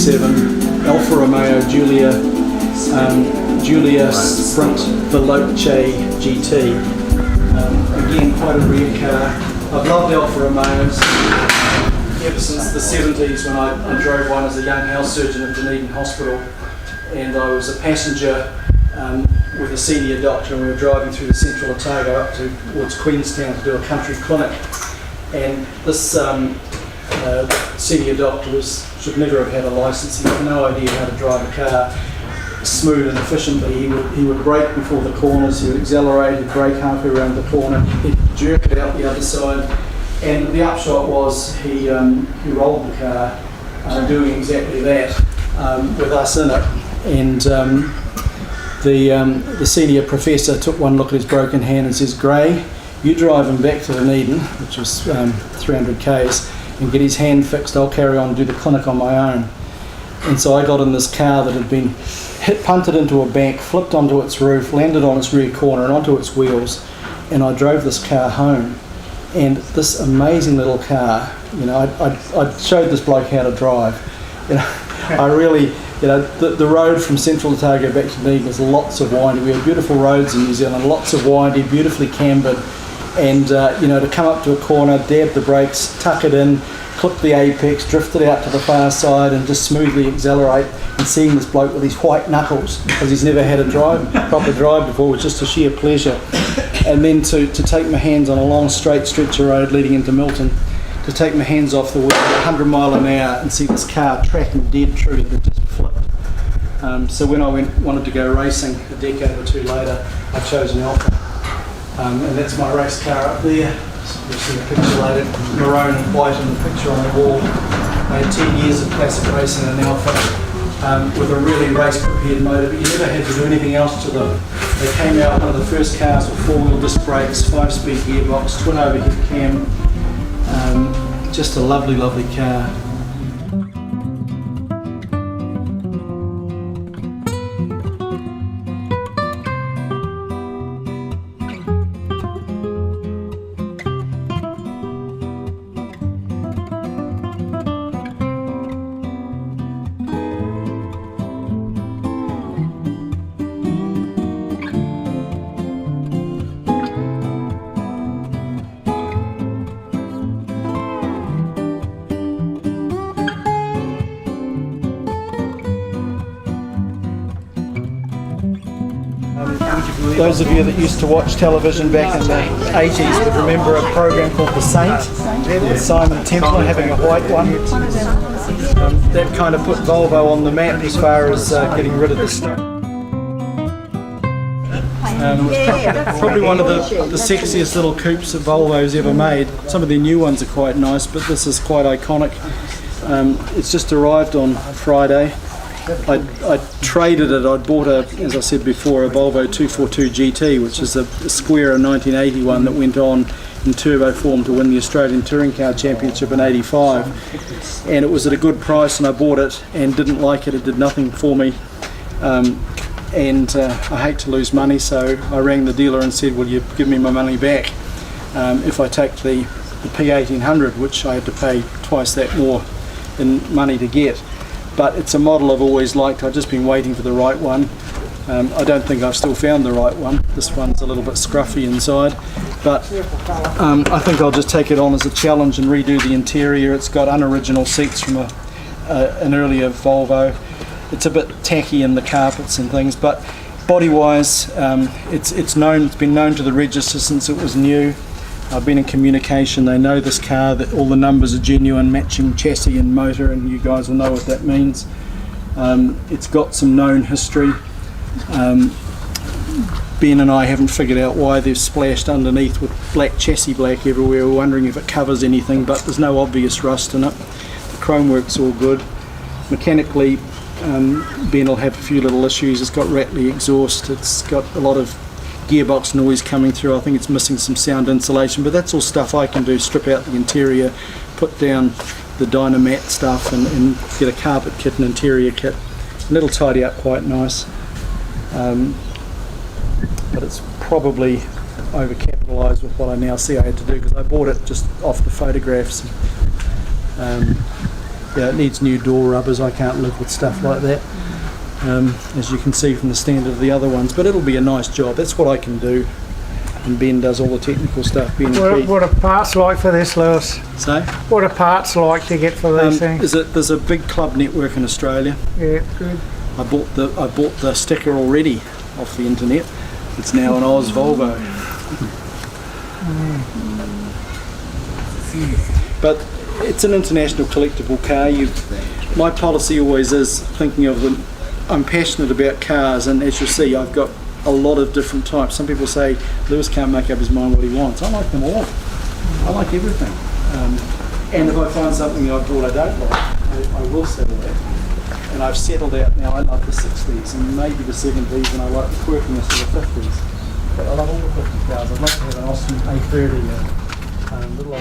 '87 Alfa Romeo Giulia Sprint Veloce GT. Again, quite a rare car. I've loved Alfa Romeos ever since the 70s when I drove one as a young house surgeon at Dunedin Hospital, and I was a passenger with a senior doctor, and we were driving through the central Otago up towards Queenstown to do a country clinic. And this senior doctor should never have had a licence. He had no idea how to drive a car smooth and efficiently. He would brake before the corners, he would accelerate, he'd brake halfway around the corner, he'd jerk it out the other side. And the upshot was he rolled the car, doing exactly that with us in it. And the senior professor took one look at his broken hand and says, "Gray, you drive him back to Dunedin," which was 300 k's, "and get his hand fixed. I'll carry on and do the clinic on my own." And so I got in this car that had been punted into a bank, flipped onto its roof, landed on its rear corner and onto its wheels, and I drove this car home. And this amazing little car, I showed this bloke how to drive. I really, the road from Central Otago back to Dunedin is lots of windy. We have beautiful roads in New Zealand, lots of windy, beautifully cambered, and to come up to a corner, dab the brakes, tuck it in, clip the apex, drift it out to the far side, and just smoothly accelerate. And seeing this bloke with his white knuckles, because he's never had a proper drive before, was just a sheer pleasure. And then to take my hands on a long straight stretch of road leading into Milton, to take my hands off the wheel at 100 mile an hour and see this car tracking dead true that just flipped. So when I wanted to go racing a decade or two later, I chose an Alfa. And that's my race car up there. You'll see the picture later, maroon and white in the picture on the wall. I had 10 years of classic racing in an Alfa with a really race-prepared motor, but you never had to do anything else to them. They came out, one of the first cars with four-wheel disc brakes, 5-speed gearbox, twin overhead cam. Just a lovely, lovely car. Those of you that used to watch television back in the 80s would remember a program called The Saint, with Simon Templar having a white one. That kind of put Volvo on the map as far as getting rid of the stuff. Probably one of the sexiest little coupes that Volvo's ever made. Some of their new ones are quite nice, but this is quite iconic. It's just arrived on Friday. I traded it. I'd bought as I said before, a Volvo 242 GT, which is a square 1981 that went on in turbo form to win the Australian Touring Car Championship in '85, and it was at a good price, and I bought it and didn't like it. It did nothing for me, and I hate to lose money, so I rang the dealer and said, "Will you give me my money back if I take the P1800, which I had to pay twice that more in money to get." But it's a model I've always liked. I've just been waiting for the right one. I don't think I've still found the right one. This one's a little bit scruffy inside, but I think I'll just take it on as a challenge and redo the interior. It's got unoriginal seats from an earlier Volvo. It's a bit tacky in the carpets and things, but body-wise, it's been known to the register since it was new. I've been in communication. They know this car, that all the numbers are genuine, matching chassis and motor, and you guys will know what that means. It's got some known history. Ben and I haven't figured out why they've splashed underneath with black chassis black everywhere. We're wondering if it covers anything, but there's no obvious rust in it. The chromework's all good. Mechanically, Ben will have a few little issues. It's got rattly exhaust. It's got a lot of gearbox noise coming through. I think it's missing some sound insulation, but that's all stuff I can do. Strip out the interior, put down the Dynamat stuff, and get a carpet kit and interior kit, and it'll tidy up quite nice. But it's probably overcapitalised with what I now see I had to do, because I bought it just off the photographs. Yeah, it needs new door rubbers. I can't live with stuff like that, as you can see from the standard of the other ones. But it'll be a nice job. That's what I can do. And Ben does all the technical stuff. Ben What are parts like for this, Lewis? So, What are parts like to get for these things? there's a big club network in Australia. Yeah, good. I bought the sticker already off the internet. It's now an Oz Volvo. But it's an international collectible car. My policy always is thinking of them. I'm passionate about cars, and as you see, I've got a lot of different types. Some people say Lewis can't make up his mind what he wants. I like them all. I like everything. And if I find something I bought I don't like, I will settle that. And I've settled out now. I love the 60s and maybe the 70s, and I like the quirkiness of the 50s. But I love all the 50 cars. I'd like to have an Austin A30, little old